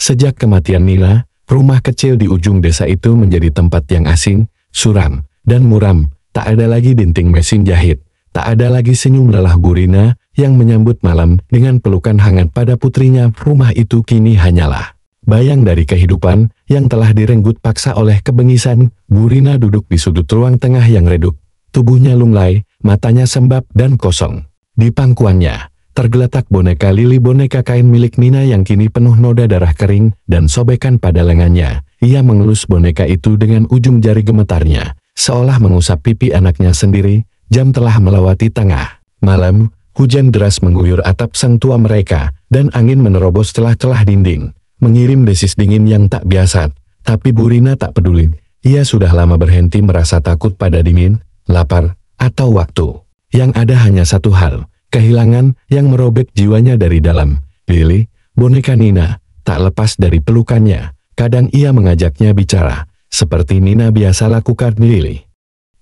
Sejak kematian Nina, rumah kecil di ujung desa itu menjadi tempat yang asing, suram, dan muram. Tak ada lagi dinding mesin jahit. Tak ada lagi senyum lelah Bu Rina yang menyambut malam dengan pelukan hangat pada putrinya. Rumah itu kini hanyalah bayang dari kehidupan yang telah direnggut paksa oleh kebengisan. Bu Rina duduk di sudut ruang tengah yang redup. Tubuhnya lunglai, matanya sembab dan kosong. Di pangkuannya tergeletak boneka Lili, boneka kain milik Nina yang kini penuh noda darah kering dan sobekan pada lengannya. Ia mengelus boneka itu dengan ujung jari gemetarnya, seolah mengusap pipi anaknya sendiri. Jam telah melewati tengah malam, hujan deras mengguyur atap sang tua mereka, dan angin menerobos celah-celah dinding, mengirim desis dingin yang tak biasa. Tapi Bu Rina tak peduli. Ia sudah lama berhenti merasa takut pada dingin, lapar, atau waktu. Yang ada hanya satu hal, kehilangan yang merobek jiwanya dari dalam. Lili, boneka Nina, tak lepas dari pelukannya. Kadang ia mengajaknya bicara, seperti Nina biasa lakukan. Lili,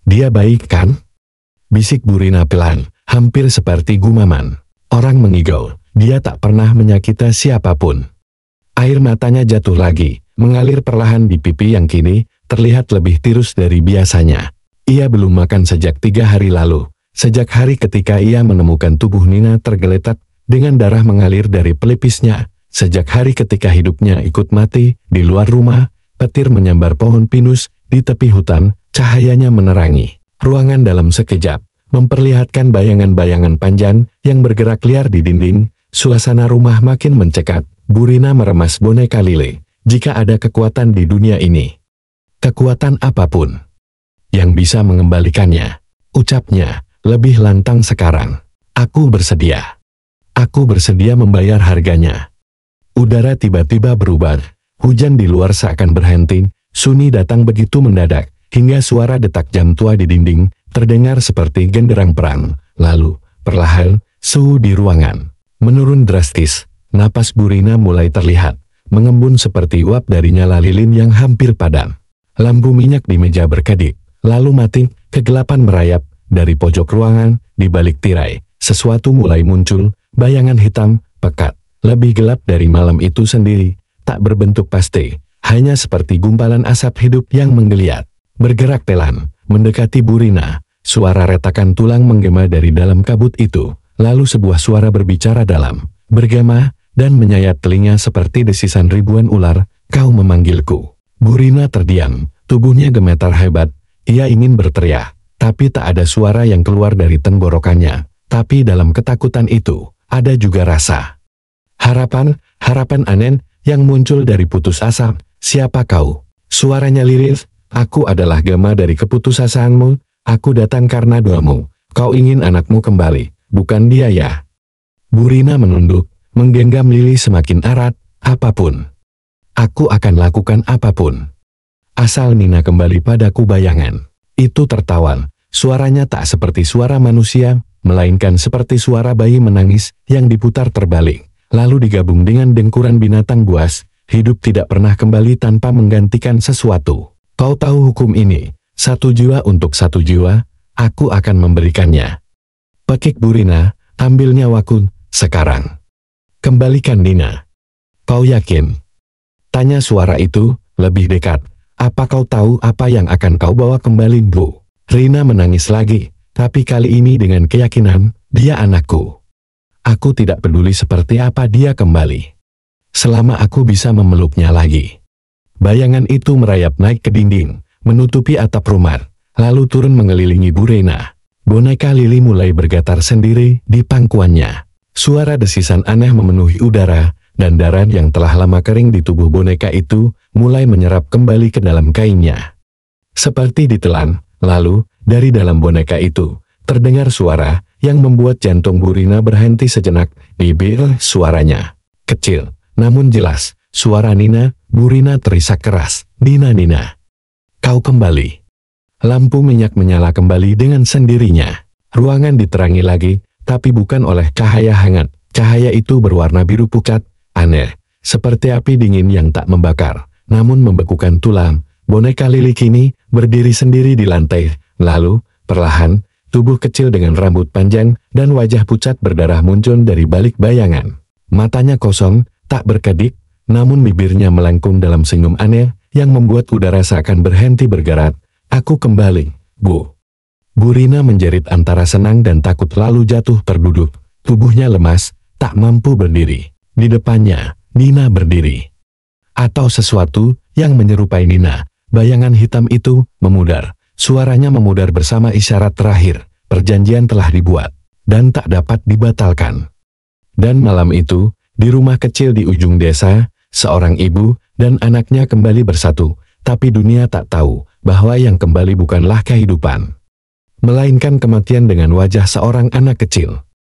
dia baik kan? Bisik Bu Rina pelan, hampir seperti gumaman. Orang mengigau, dia tak pernah menyakiti siapapun. Air matanya jatuh lagi, mengalir perlahan di pipi yang kini terlihat lebih tirus dari biasanya. Ia belum makan sejak 3 hari lalu, sejak hari ketika ia menemukan tubuh Nina tergeletak dengan darah mengalir dari pelipisnya, sejak hari ketika hidupnya ikut mati di luar rumah. Petir menyambar pohon pinus di tepi hutan, cahayanya menerangi ruangan dalam sekejap, memperlihatkan bayangan-bayangan panjang yang bergerak liar di dinding. Suasana rumah makin mencekam. Bu Rina meremas boneka Lili. Jika ada kekuatan di dunia ini, kekuatan apapun yang bisa mengembalikannya, ucapnya lebih lantang sekarang. Aku bersedia. Aku bersedia membayar harganya. Udara tiba-tiba berubah. Hujan di luar seakan berhenti. Sunyi datang begitu mendadak, hingga suara detak jam tua di dinding terdengar seperti genderang perang. Lalu, perlahan, suhu di ruangan menurun drastis. Napas Bu Rina mulai terlihat mengembun seperti uap dari nyala lilin yang hampir padam. Lampu minyak di meja berkedip, lalu mati. Kegelapan merayap dari pojok ruangan. Di balik tirai, sesuatu mulai muncul, bayangan hitam, pekat, lebih gelap dari malam itu sendiri, tak berbentuk pasti, hanya seperti gumpalan asap hidup yang menggeliat. Bergerak pelan, mendekati Bu Rina. Suara retakan tulang menggema dari dalam kabut itu. Lalu sebuah suara berbicara dalam, bergema, dan menyayat telinga seperti desisan ribuan ular. Kau memanggilku. Bu Rina terdiam, tubuhnya gemetar hebat. Ia ingin berteriak, tapi tak ada suara yang keluar dari tenggorokannya. Tapi dalam ketakutan itu, ada juga rasa harapan, harapan aneh yang muncul dari putus asa. Siapa kau? Suaranya liris. Aku adalah gema dari keputusasaanmu. Aku datang karena doamu. Kau ingin anakmu kembali, bukan dia ya? Bu Rina menunduk, menggenggam Lili semakin erat. Apapun. Aku akan lakukan apapun. Asal Nina kembali padaku. Bayangan itu tertawan. Suaranya tak seperti suara manusia, melainkan seperti suara bayi menangis yang diputar terbalik, lalu digabung dengan dengkuran binatang buas. Hidup tidak pernah kembali tanpa menggantikan sesuatu. Kau tahu hukum ini, 1 jiwa untuk 1 jiwa, aku akan memberikannya. Pekik Bu Rina, ambil nyawaku, sekarang. Kembalikan Nina. Kau yakin? Tanya suara itu, lebih dekat. Apa kau tahu apa yang akan kau bawa kembali? Bu Rina menangis lagi, tapi kali ini dengan keyakinan, dia anakku. Aku tidak peduli seperti apa dia kembali, selama aku bisa memeluknya lagi. Bayangan itu merayap naik ke dinding, menutupi atap rumah, lalu turun mengelilingi Bu Rina. Boneka Lili mulai bergetar sendiri di pangkuannya. Suara desisan aneh memenuhi udara, dan darah yang telah lama kering di tubuh boneka itu mulai menyerap kembali ke dalam kainnya. Seperti ditelan, lalu, dari dalam boneka itu, terdengar suara yang membuat jantung Bu Rina berhenti sejenak. Bibir suaranya kecil, namun jelas. Suara Nina. Bu Rina terisak keras. Nina, Nina. Kau kembali. Lampu minyak menyala kembali dengan sendirinya. Ruangan diterangi lagi, tapi bukan oleh cahaya hangat. Cahaya itu berwarna biru pucat, aneh, seperti api dingin yang tak membakar, namun membekukan tulang. Boneka Lili kini berdiri sendiri di lantai. Lalu, perlahan, tubuh kecil dengan rambut panjang dan wajah pucat berdarah muncul dari balik bayangan. Matanya kosong, tak berkedip, namun bibirnya melengkung dalam senyum aneh yang membuat udara seakan berhenti bergerak. Aku kembali, Bu. Bu Rina menjerit antara senang dan takut lalu jatuh terduduk. Tubuhnya lemas, tak mampu berdiri. Di depannya, Nina berdiri. Atau sesuatu yang menyerupai Nina. Bayangan hitam itu memudar. Suaranya memudar bersama isyarat terakhir. Perjanjian telah dibuat dan tak dapat dibatalkan. Dan malam itu, di rumah kecil di ujung desa, seorang ibu dan anaknya kembali bersatu. Tapi dunia tak tahu bahwa yang kembali bukanlah kehidupan, melainkan kematian dengan wajah seorang anak kecil.